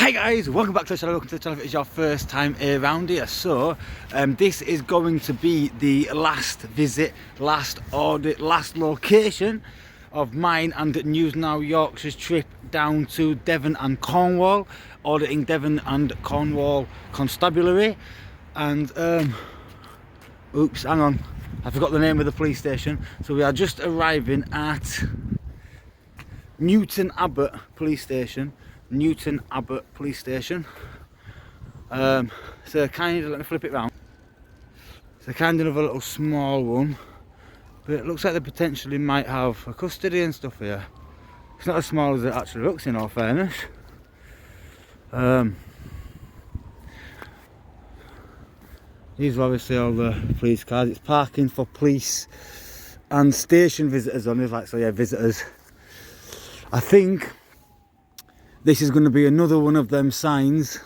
Hi guys, welcome back to the channel. Welcome to the channel if it's your first time around here. So this is going to be the last visit, last audit, last location of mine and News Now Yorkshire's trip down to Devon and Cornwall, auditing Devon and Cornwall Constabulary. And oops, hang on, I forgot the name of the police station. So we are just arriving at Newton Abbot police station. Newton Abbot police station. So kind of, let me flip it round. It's a kind of a little small one, but it looks like they potentially might have a custody and stuff here. It's not as small as it actually looks, in all fairness. These are obviously all the police cars. It's parking for police and station visitors only, like, so yeah, visitors. I think this is going to be another one of them signs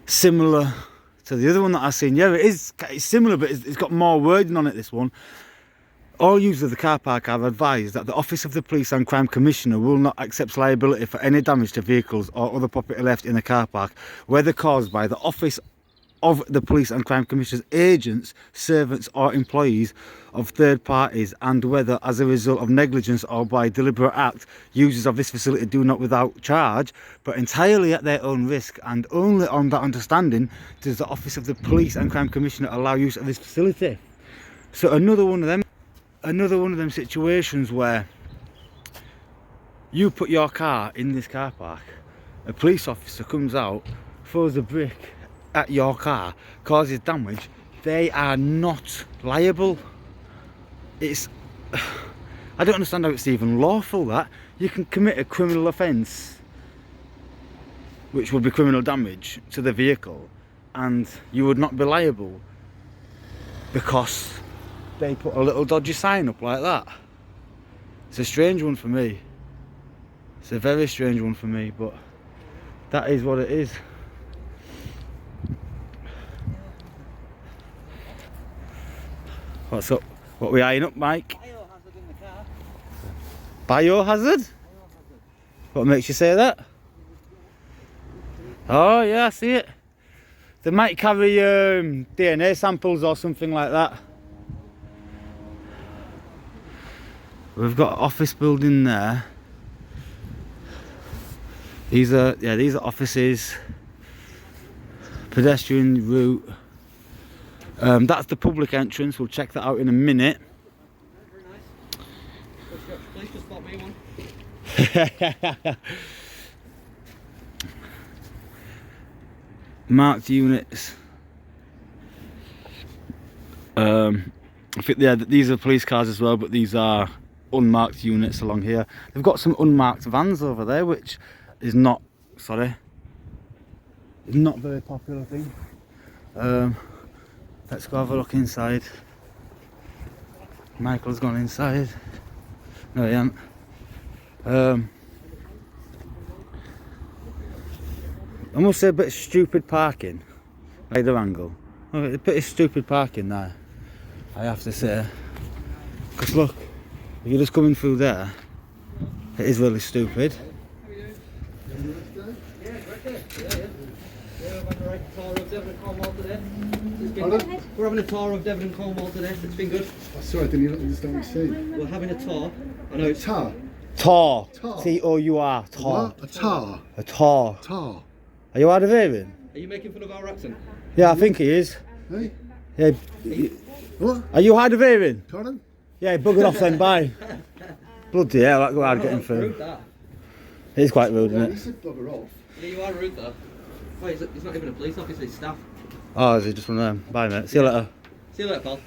similar to the other one that I've seen. Yeah, it's similar, but it's got more wording on it, this one. All users of the car park are advised that the Office of the Police and Crime Commissioner will not accept liability for any damage to vehicles or other property left in the car park, whether caused by the Office of the Police and Crime Commissioner's agents, servants or employees of third parties, and whether as a result of negligence or by deliberate act, users of this facility do not without charge, but entirely at their own risk, and only on that understanding does the Office of the Police and Crime Commissioner allow use of this facility. So another one of them situations where you put your car in this car park, a police officer comes out, throws a brick at your car, causes damage, they are not liable. It's, I don't understand how it's even lawful that you can commit a criminal offence, which would be criminal damage to the vehicle, and you would not be liable because they put a little dodgy sign up like that. It's a strange one for me. It's a very strange one for me, but that is what it is. What's up? What are we eyeing up, Mike? Biohazard in the car. Biohazard? What makes you say that? Oh yeah, I see it. They might carry DNA samples or something like that. We've got an office building there. These are offices. Pedestrian route. That's the public entrance. We'll check that out in a minute. Very nice. Please just spot me one. Marked units. I think these are police cars as well, but these are unmarked units along here. They've got some unmarked vans over there, which is not, it's not a very popular thing. Let's go have a look inside. Michael's gone inside. No, he hasn't. I must say a bit of stupid parking. Either angle. A bit of stupid parking there, I have to say. Because look, if you're just coming through there, it is really stupid. We're having a tour of Devon and Cornwall today. It's been good. Sorry, I didn't understand what you said. We're having a tour. I know it's Tar. Tour. Tar. T-O-U-R. Tour. What? A tar. A tour. Tar. Are you hard of hearing? Are you making fun of our accent? Yeah, I think he is. Hey? Yeah. What? Are you hard of hearing? Pardon? Yeah, bugger off then, bye. Bloody hell, that go hard getting Rude through. that. It is quite rude, Yeah, isn't you it? said bugger off. Yeah, you are rude though. Oh, he's not even a police officer, he's staff. Oh, is it just one of them? Bye, mate. See you later. See you later, pal.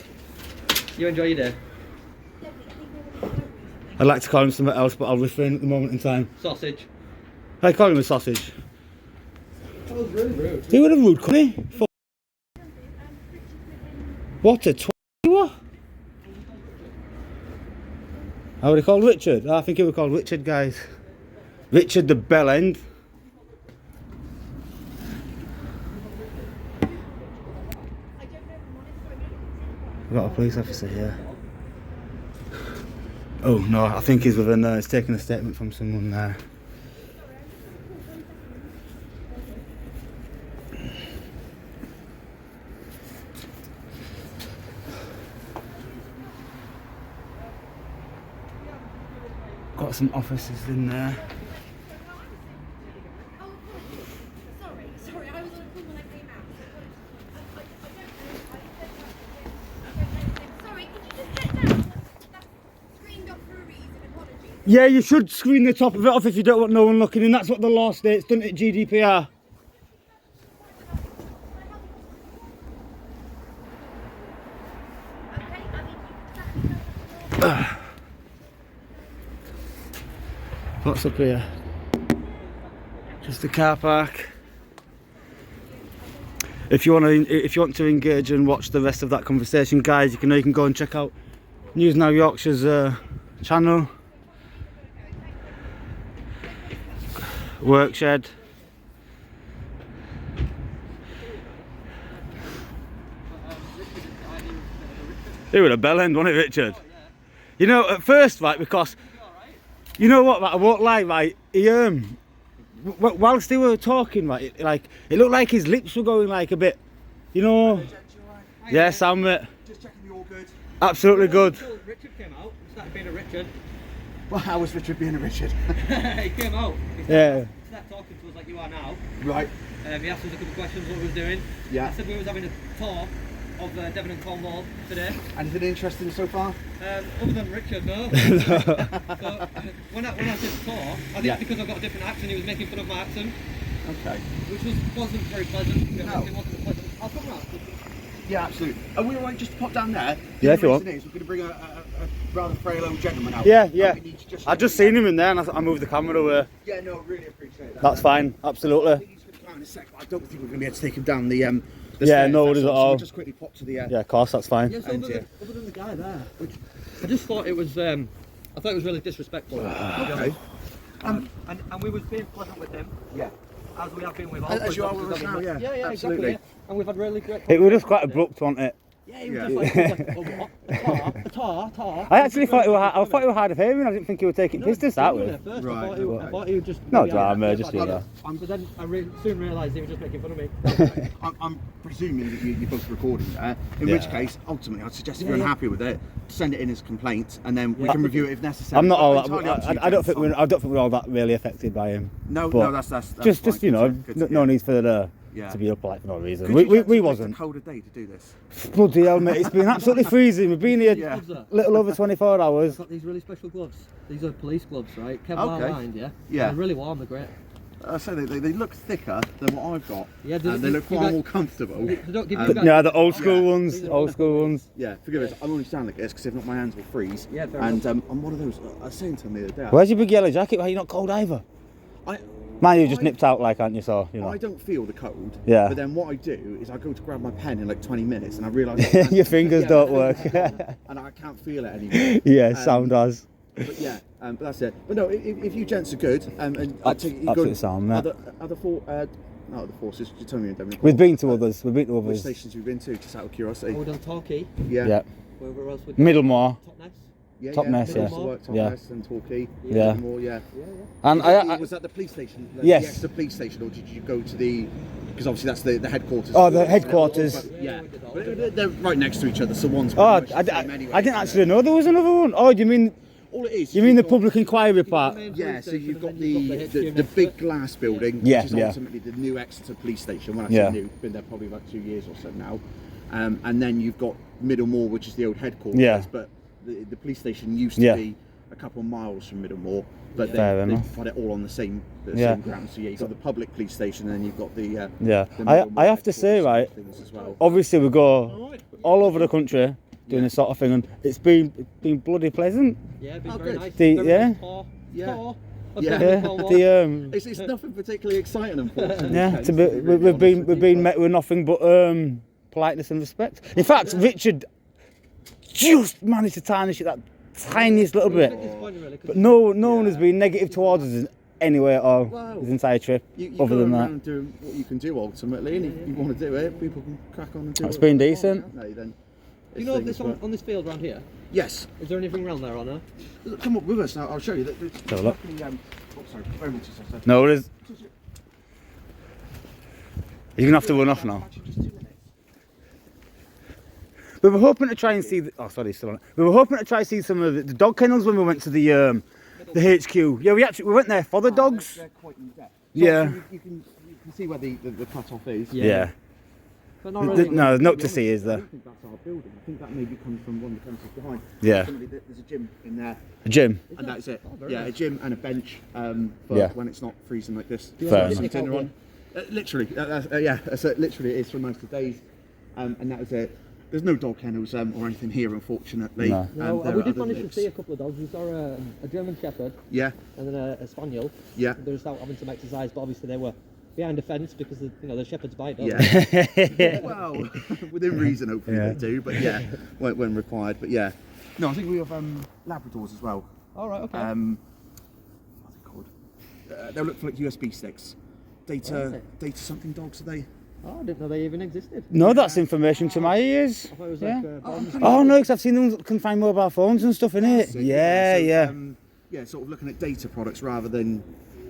You enjoy your day. I'd like to call him something else, but I'll refrain at the moment in time. Sausage. I call him a sausage. That was really rude. He would have rude, couldn't he? What a twat you were. How would he called Richard? I think he was called Richard, guys. Richard the Bell End. We've got a police officer here. Oh no, I think he's within there. He's taking a statement from someone there. got some offices in there. Sorry, I was on a call when I came out. Sorry, could you just get down? That's screened up for a reason. Apologies. Yeah, you should screen the top of it off if you don't want no one looking in. That's what the law states, doesn't it, GDPR? What's up here? Just a car park. If you want to engage and watch the rest of that conversation, guys, you can go and check out News Now Yorkshire's channel. Work shed. It was a bell end, wasn't it, Richard? You know, at first, right, because you know what, right, I won't lie, right, he whilst they were talking, right, it looked like his lips were going like a bit, you know. Yeah, Sam, mate. Just checking you all good. Absolutely good. Until Richard came out, he started being a Richard. Well, how was Richard being a Richard? He came out. He Yeah. started talking to us like you are now. Right. He asked us a couple of questions what we was doing. Yeah. I said we was having a tour of Devon and Cornwall today. Anything interesting so far? Other than Richard, no. So when I said tour, I think Yeah. because I've got a different accent, he was making fun of my accent, Okay. which wasn't very pleasant. No. It wasn't pleasant. I'll come round. Yeah, absolutely. Are we alright just to pop down there? Yeah, if you want. The reason is we're going to bring a rather frail old gentleman out. Yeah, And yeah. we need to just I just seen him in there and I moved the camera away. Yeah, no, really appreciate that. That's fine, I absolutely. think he's going to come out in a sec, but I don't think we're going to be able to take him down the Yeah, stairs, no that's worries at So all. we'll just quickly pop to the Yeah, of course, that's fine. Yes, And, other than the guy there, which I just thought it was. I thought it was really disrespectful. Okay. And we was being pleasant with him, Yeah. as we have been with all. As you are police with us officers, now, haven't yeah. we? Yeah, Absolutely. exactly. And we've had really great. It was just quite conversations abrupt, wasn't it? Yeah, he was Yeah. just like, a what? A tar. I actually thought it were hard of hearing. I didn't think you were taking piss to start with. First, Right, I thought he would just. No maybe drama, I- just I- do that. But then I soon realised he was just making fun of me. I'm presuming that you're both recording there, in Yeah. which case, ultimately, I'd suggest if you're Yeah, yeah. unhappy with it, send it in as a complaint, and then we Yeah. can review it if necessary. I'm not all Entirely up to you, that. I don't James. think we're all that really affected by him. No, but that's just fine. you know, Good to no hear. need for the Yeah. to be up like for no reason. Could We you gents have picked wasn't. a colder day to do this. Bloody hell, mate! It's been absolutely freezing. We've been here Yeah. little over 24 hours. I've got these really special gloves. These are police gloves, right? Kevlar Okay. lined, yeah? Yeah. They're really warm, they're great. I say they look thicker than what I've got. Yeah, and they look you far guys- more comfortable. They don't give you guys. Yeah, the old school Yeah. ones. These are Old school ones. Yeah, forgive us. I'm only standing like this because if not, my hands will freeze. Yeah, fair And I'm one of those. I was saying to him the other day. Where's your big yellow jacket? Why are you not cold either? I, Man, you just I- nipped out like, aren't you? So you know. I don't feel the cold. Yeah. But then what I do is I go to grab my pen in like 20 minutes and I realise my hands- Your fingers Yeah, don't my work. fingers don't- and I can't feel it anymore. Yeah, sound does. But yeah, but that's it. But no, if you gents are good, and I take it you Absolute good. sound, mate. Not other forces. You tell me, Devon. We've been to others. We've been to Which others. stations we've been to, just out of curiosity. Oh, we've done Torquay. Yeah. Where else? Middlemore. Topness. Yeah, Topness, yeah. Top Yeah. Ness and Torquay. Yeah. More, yeah. And Was that the police station? Yes. The extra police station, or did you go to the? Because obviously that's the headquarters. Oh, the headquarters. But, yeah. But they're right next to each other, so one's. Oh, pretty much the same anyway, I didn't isn't actually it? know there was another one. Oh, you mean All it is. you mean the you've got- public inquiry part? Yeah, so you've got and the then you've got the HQ big next to glass building, Yeah, which is yeah. ultimately the new Exeter police station. When I Yeah. say new, been there probably about 2 years or so now. And then you've got Middlemore, which is the old headquarters. Yeah. But the police station used to Yeah. be a couple of miles from Middlemore, but Fair they've enough. got it all on the same Yeah. same ground. So yeah, you've got the public police station, and then you've got the Yeah. the I Middlemore have to say, headquarters right, things as well. obviously we go all over the country doing this sort of thing, and it's been bloody pleasant. Yeah, been Oh, very good. nice. The- Very yeah. nice tour. Yeah. Tour of Yeah. Devon Yeah, and Cornwall. It's nothing particularly exciting, unfortunately. yeah. Okay, To be, to be really we've been honest we've with been you, met with nothing but politeness and respect. In fact, Richard just managed to tarnish it that tiniest little It's a bit, bit disappointing, really, 'cause but no one has been negative towards us in any way at all Wow. this entire trip. You Other go than around that, doing what you can do ultimately, and if you want to do it, people can crack on and do it. It's been decent. Haven't they, then Do you know if it's this things, on this field around here? but- Yes. Is there anything around there or no? Look, come up with us now. I'll show you. Have a look. Sorry, very much so. no, it is. You're gonna have to run off now. Actually, just 2 minutes. We were hoping to try and see. Oh, sorry, still on it. We were hoping to try and see some of the dog kennels when we went to the The HQ. Yeah, we went there for the dogs. They're quite in depth. Yeah. So you can see where the cut off is. Yeah. But not really. No, there's nothing to see, is I there? don't think that's our building. I think that maybe comes from one of the premises behind. Yeah. Ultimately, there's a gym in there, A gym. and that's it. Oh, very Yeah, nice. a gym and a bench for Yeah. when it's not freezing like this. Fair Some enough. dinner on. Literally, yeah. So literally, it is for most of the days, and that was it. There's no dog kennels or anything here, unfortunately. No. No, There we are did other manage to lips. see a couple of dogs. We saw a German Shepherd Yeah, and then a Spaniel. yeah. They were just out having some exercise, but obviously they were behind a fence because the shepherds bite. Don't Yeah. Well, within reason, hopefully Yeah. they do. But yeah, when required. But yeah, no, I think we have Labradors as well. they? All right. Okay. What's it called? They'll look for like USB sticks. Data something dogs, are they? Oh, I didn't know they even existed. No, that's information to my ears. I thought it was Yeah. like bombs. Oh no, because I've seen them that can find mobile phones and stuff in it. So, Yeah, so, yeah. Yeah, sort of looking at data products rather than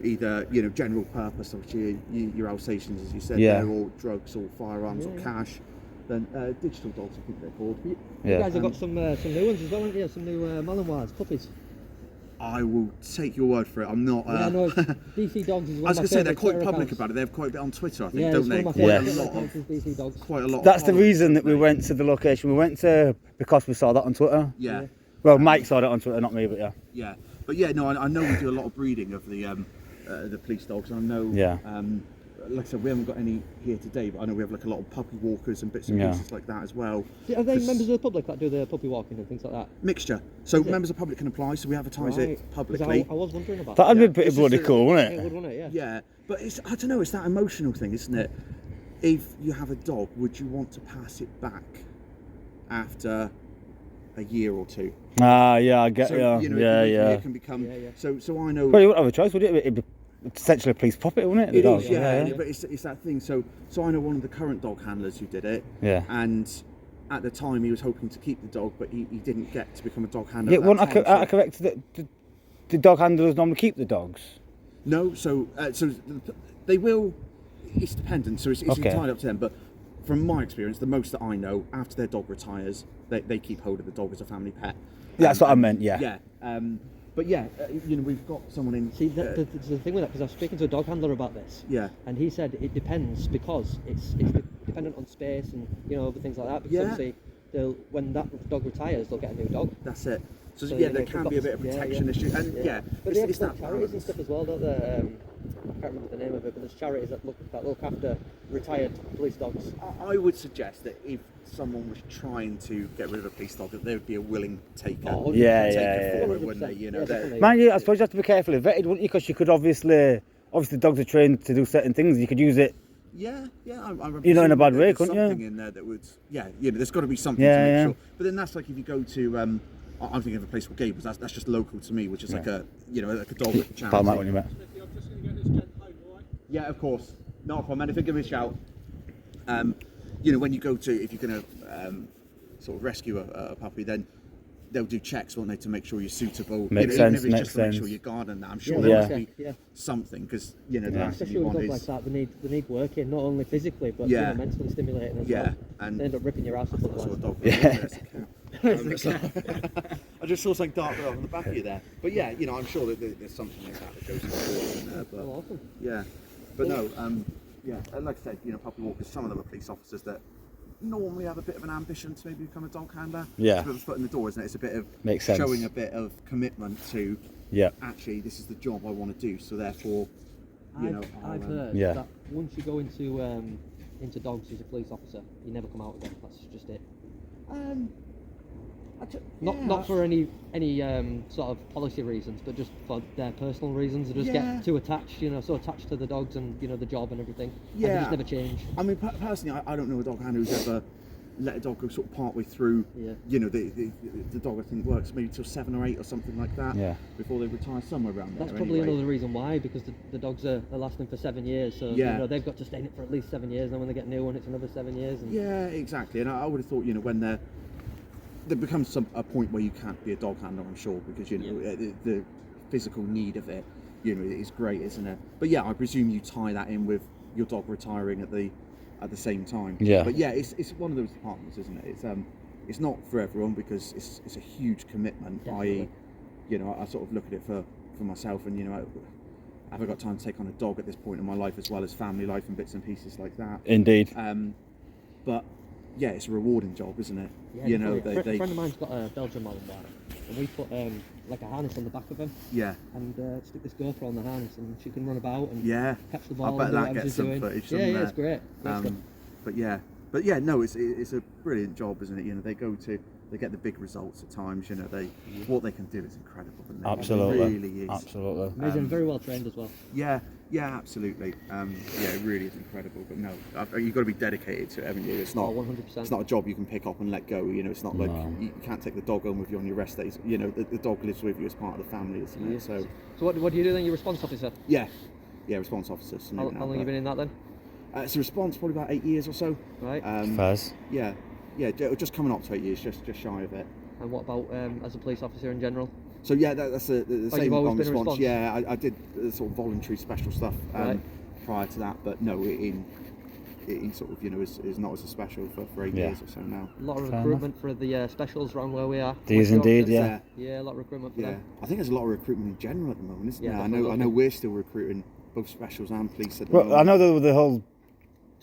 either general purpose, obviously your Alsatians, as you said, Yeah. there, or drugs or firearms or cash. Then digital dogs, I think they're called. You Yeah. guys have got some new ones as well, haven't you? Some new Malinois puppies. I will take your word for it. I'm not. Yeah, no, it's DC Dogs is one I was of my going to say they're favourite quite Twitter public accounts. about it. They have quite a bit on Twitter, I think, Yeah, don't it's they? one of my Quite favourite a Yeah. lot accounts of, is DC Dogs. quite a lot. That's of the followers, reason that we don't went to the location. We went to because we saw that on Twitter. they? Yeah, Well, Mike saw that on Twitter, not me, but yeah. yeah. But yeah, no, I know we do a lot of breeding of the police dogs. I know. Yeah. Like I said, we haven't got any here today, but I know we have like a lot of puppy walkers and bits and Yeah. pieces like that as well. Are they 'Cause- members of the public that do the puppy walking and things like that? Mixture. So Is it? members of the public can apply, so we advertise Right. it 'Cause publicly. I was wondering about That'd that. be pretty It's bloody just a- cool, wouldn't It it? would, wouldn't it? Yeah. Yeah, but I don't know, it's that emotional thing, isn't it? If you have a dog, would you want to pass it back after a year or two? Ah, yeah, I get So, yeah. Yeah, yeah. It can become. Yeah, yeah. So I know. Well, you wouldn't have a choice, would it? It'd be essentially a police property, wouldn't it? the It dog? is, yeah, yeah. but it's that thing. So I know one of the current dog handlers who did it, Yeah. and at the time he was hoping to keep the dog, but he didn't get to become a dog handler. Yeah, at that wouldn't time, I so- correct that the dog handlers normally keep the dogs? No, so they will. It's dependent, so it's Okay. entirely up to them. But from my experience, the most that I know, after their dog retires, they keep hold of the dog as a family pet. Yeah, that's what I meant, yeah. Yeah. But yeah, we've got someone in. See, that's the thing with that, because I was speaking to a dog handler about this, Yeah. and he said it depends because it's dependent on space and other things like that. Because Yeah. obviously, when that dog retires, they'll get a new dog. That's it. So, So, yeah, you there know, can they've be a got bit of this- protection issue, and yeah, But they have it's some that charities and balance. stuff as well, don't they? I can't remember the name of it, but there's charities that look after retired police dogs. I would suggest that if someone was trying to get rid of a police dog, that they would be a willing taker. Oh, Yeah, Take yeah, it yeah. forward, wouldn't they? You know, Yeah, they're- definitely. Man, yeah, I suppose you have to be carefully vetted, wouldn't you? Because you could obviously dogs are trained to do certain things. You could use it. Yeah. I'm You know, in a bad presuming way, there's couldn't you? something in there that would, there's got to be something Yeah, to make yeah. sure. But then that's like if you go to, I'm thinking of a place called Gables. That's just local to me, which is like a dog charity. Pal Matt when you met. Yeah, of course. Not a problem. Anything, give me a shout. When you go to, if you're going to sort of rescue a puppy, then they'll do checks, won't they, to make sure you're suitable. Makes Even sense, if it's makes just to make sure sense. you're guarding that. I'm sure Yeah, there yeah. must be Yeah. something, because, there has to Especially be with one dogs is... like that, they need working, not only physically, but Yeah. mentally stimulating as Yeah, well. and They end up ripping your ass up I saw a otherwise. dog. I just saw something dark on the back of you there. But yeah, I'm sure that there's something like that that goes into in there. But Oh, awesome. yeah, but no, and like I said, puppy walkers. Some of them are police officers that normally have a bit of an ambition to maybe become a dog handler. Yeah. It's a bit of a foot in the door, isn't it? It's a bit of Makes sense. showing a bit of commitment to Yeah. actually this is the job I want to do. So therefore, I've heard Yeah. that once you go into dogs as a police officer, you never come out again. That's just it. Not for any sort of policy reasons, but just for their personal reasons. They just Yeah. get too attached, so attached to the dogs and the job and everything. And they Yeah. just never change. I mean, personally, I don't know a dog handler who's ever let a dog go sort of part way through. Yeah. The dog I think works maybe till 7 or 8 or something like that. Yeah. Before they retire, somewhere around there. That's probably anyway. another reason why, because the dogs are lasting for 7 years. So Yeah. they've got to stay in it for at least 7 years. And then when they get a new one, it's another 7 years. And Yeah, exactly. And I would have thought, when there becomes a point where you can't be a dog handler, I'm sure, because the physical need of it, is great, isn't it? But yeah, I presume you tie that in with your dog retiring at the same time. Yeah. But yeah, it's one of those departments, isn't it? It's not for everyone because it's a huge commitment. Definitely. I sort of look at it for for myself, and have I got time to take on a dog at this point in my life, as well as family life and bits and pieces like that. Indeed. But yeah, it's a rewarding job, isn't it? Yeah, a friend of mine's got a Belgian Malinois, and we put like a harness on the back of him. Yeah. And stick this GoPro on the harness, and she can run about and catch the I ball. bet and do that whatever gets she's some doing. footage. Yeah, it's great. But yeah, no, it's a brilliant job, isn't it? They get the big results at times. What they can do is incredible. Isn't it? Absolutely. It really is. Absolutely. Amazing, very well trained as well. Yeah, absolutely. It really is incredible. But no, you've got to be dedicated to it, haven't you? It's not 100%. It's not a job you can pick up and let go. It's not like you can't take the dog home with you on your rest days. The dog lives with you as part of the family, isn't it? Yes. So what do you do then? You're response officer. yeah, response officer. How long have you been in that then? It's a response, probably about 8 years or so. Right. Fairs. Yeah, just coming up to 8 years, just shy of it. And what about as a police officer in general? So yeah, that's the same you've always on been a response. response? Yeah, I did sort of voluntary special stuff prior to that, but no, in sort of is not as a special for 8 years or so now. A lot of Fair recruitment for the specials around where we are. These indeed, Yeah, a lot of recruitment for them. I think there's a lot of recruitment in general at the moment, isn't there? I definitely. know we're still recruiting both specials and police at the moment. Well, I know the whole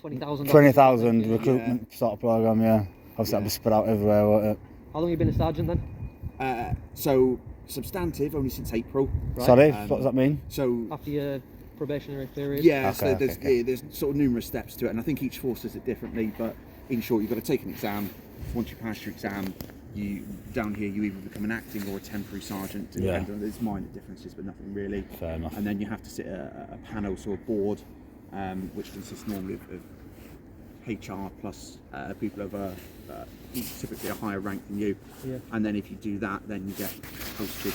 20,000 recruitment sort of program. Yeah, obviously that'll be spread out everywhere, won't it? How long have you been a sergeant then? So substantive only since April. Right. Sorry, what does that mean? So After your probationary period? yeah, Okay, so okay. there's sort of numerous steps to it, and I think each force does it differently. But in short, you've got to take an exam. Once you pass your exam, down here you either become an acting or a temporary sergeant. There's minor differences, but nothing really. Fair enough. And then you have to sit a panel, so a board, which consists normally of HR plus people of typically a higher rank than you. Yeah. And then if you do that, then you get posted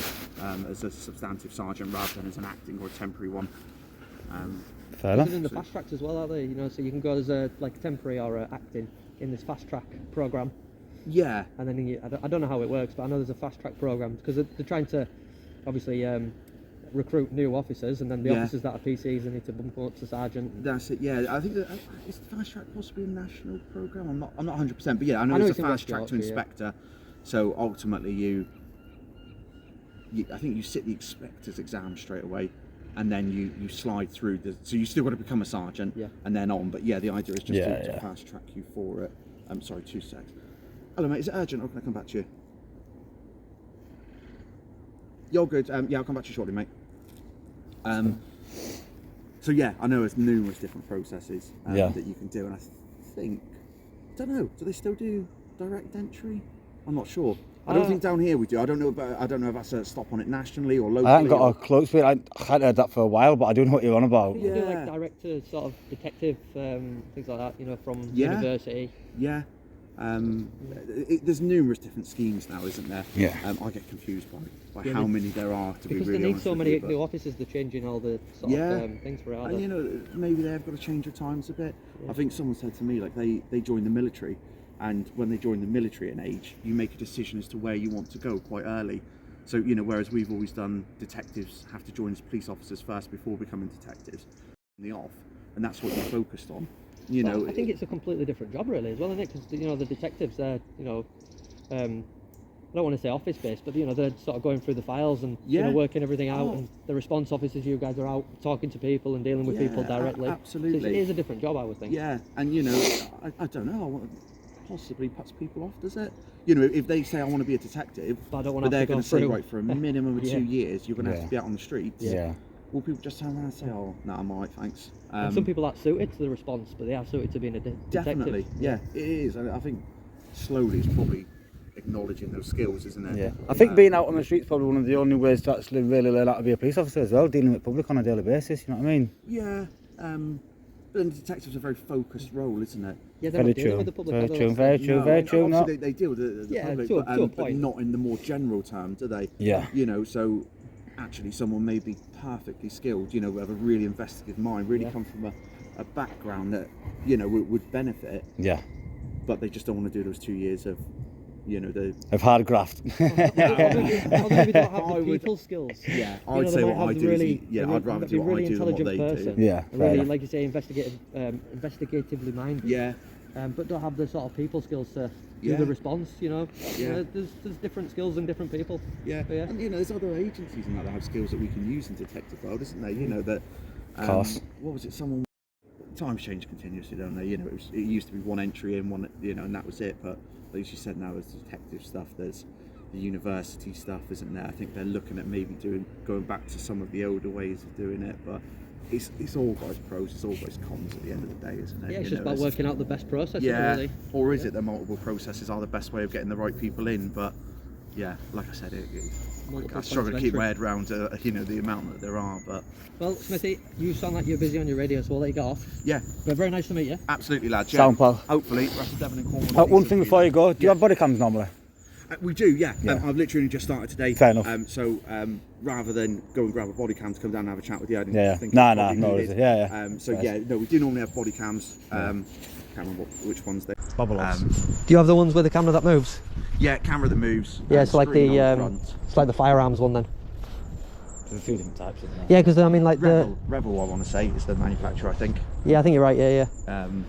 as a substantive sergeant rather than as an acting or a temporary one. Fair enough. They're in the fast tracks as well, are they? So you can go as a temporary or acting in this fast track program. Yeah. And then I don't know how it works, but I know there's a fast track program because they're trying to obviously recruit new officers, and then the officers that are PCs they need to bump them up to sergeant. That's it. Yeah, I think that is fast track possibly a national program. I'm not 100%, but yeah, I know it's a fast track to inspector. So ultimately, I think you sit the inspector's exam straight away, and then you slide through so you still got to become a sergeant, and then on. But yeah, the idea is just to fast track you for it. I'm sorry, 2 secs. Hello, mate. Is it urgent, or can I come back to you? You're good. Yeah, I'll come back to you shortly, mate. So yeah, I know there's numerous different processes that you can do, and I don't know. Do they still do direct entry? I'm not sure. I don't think down here we do. I don't know if that's a stop on it nationally or locally. I haven't got a clue. I hadn't heard that for a while, but I do know what you're on about. You do like direct to sort of detective things like that, from university. Yeah. There's numerous different schemes now, isn't there? Yeah. I get confused by how many there are, to be really honest. Because they need so many with you, new officers, they're changing all the sort of things for it. And maybe they've got to change their times a bit. I think someone said to me, like they join the military, and when they join the military at an age, you make a decision as to where you want to go quite early. So whereas we've always done, detectives have to join as police officers first before becoming detectives in the off, and that's what you're focused on. I think it's a completely different job, really, as well, isn't it? Because the detectives, they're I don't want to say office based, but they're sort of going through the files and working everything out. And the response officers, you guys are out talking to people and dealing with people directly. Absolutely, so it is a different job, I would think. Yeah, and I don't know. Possibly puts people off, does it? If they say I want to be a detective, but they're going to say, right, for a minimum of 2 years, you're going to have to be out on the streets. Yeah. Will people just turn around and say, oh, no, I'm alright, thanks? And some people aren't suited to the response, but they are suited to being a detective. Definitely, yeah, it is. And I think slowly it's probably acknowledging those skills, isn't it? Yeah. I think being out on the streets is probably one of the only ways to actually really learn how to be a police officer as well, dealing with public on a daily basis, you know what I mean? Yeah. But then detectives are a very focused role, isn't it? Yeah, they're not dealing with the public. Very true. No, obviously they deal with the public, to a but point. not in the more general term, do they? Yeah. So actually someone may be perfectly skilled, have a really investigative mind, really come from a background that, would benefit. Yeah. But they just don't want to do those 2 years of, of hard graft. Maybe don't have the people skills. Yeah, I would say what I do I'd rather do what I do than what they do. Yeah, And really, like you say, investigatively minded. Yeah, but don't have the sort of people skills to do Yeah. the response. You know, Yeah. There's different skills in different people. Yeah. But yeah. And there's other agencies and that have skills that we can use in detective world, isn't there? That. Course. What was it? Someone. Times change continuously, don't they? It used to be one entry in one, and that was it. But as you said, now there's detective stuff. There's the university stuff, isn't there? I think they're looking at maybe going back to some of the older ways of doing it, but it's all guys pros, it's all guys cons at the end of the day, isn't it? Yeah, it's just about working out the best process. Yeah, Really. or is it that multiple processes are the best way of getting the right people in? But yeah, like I said, I struggle to keep my head around the amount that there are. But well, Smithy, you sound like you're busy on your radio, so we'll let you go off. yeah, But very nice to meet you. absolutely, lads. Yeah. Sound, pal. Hopefully, rest of Devon and Cornwall. One thing before you go, do you have body cams normally? We do, yeah. Yeah. I've literally just started today. Fair enough. So rather than go and grab a body cam to come down and have a chat with you, I didn't Yeah, think yeah. it's No, probably no, needed. yeah. So Yes. yeah, no, we do normally have body cams. Can't remember which ones they. Bubble ups. Do you have the ones with the camera that moves? Yeah, camera that moves. Yeah, and it's like screen the on front. it's like the firearms one then. There's a few different types, isn't there? Yeah, because I mean like the Rebel, I want to say, is the manufacturer, I think. yeah, I think you're right. Yeah.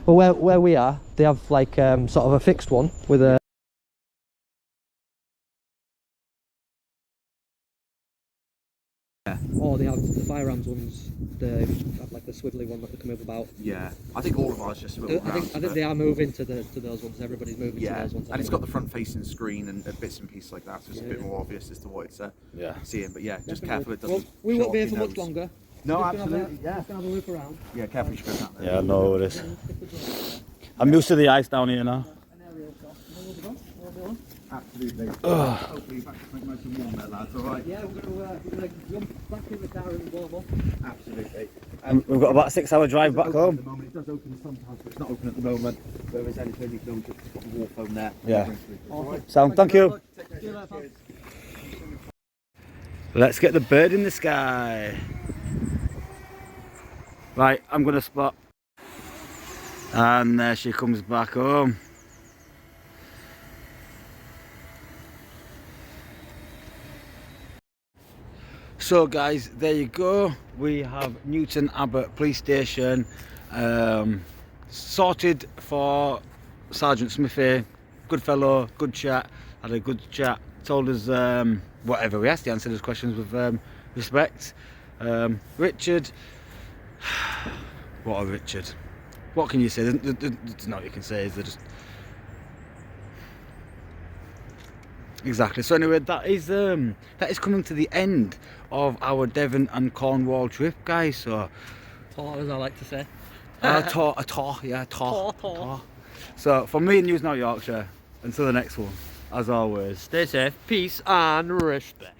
But where we are, they have like sort of a fixed one with a. Or they have the firearms ones. They have like the swivelly one that they can move about. Yeah, I think all of ours just swivel I think they are moving to those ones. Everybody's moving to those ones. and it's got the front-facing screen and bits and pieces like that, so it's a bit more obvious as to what it's seeing. But yeah, just careful it doesn't. Well, we show won't be off here for your much nose. longer. No, Just gonna have absolutely, yeah. Just gonna have a loop around. Yeah, careful you go down there. Yeah, I know it is. I'm used to the ice down here now. Absolutely. Hopefully you're back to make nice and warm there, lads. All right. Yeah, we're gonna jump back in the car and warm up. Absolutely. We've got about a 6-hour drive back At home. the moment, it does open sometimes, but it's not open at the moment. But if there's anything, you can just put the wall phone there. Yeah. All right. Sound, thank you. See you later, pal. Let's get the bird in the sky. Right, I'm gonna spot. And there she comes back home. So guys, there you go. We have Newton Abbot Police Station sorted for Sergeant Smithy. Good fellow, good chat, had a good chat, told us whatever we asked, he answered his questions with respect. Richard, what a Richard. What can you say? There's not you can say, is there? Just exactly. So anyway, that is coming to the end of our Devon and Cornwall trip, guys. So Tour, as I like to say. a tour. So from me and News Now Yorkshire, until the next one, as always, Stay safe, peace and respect.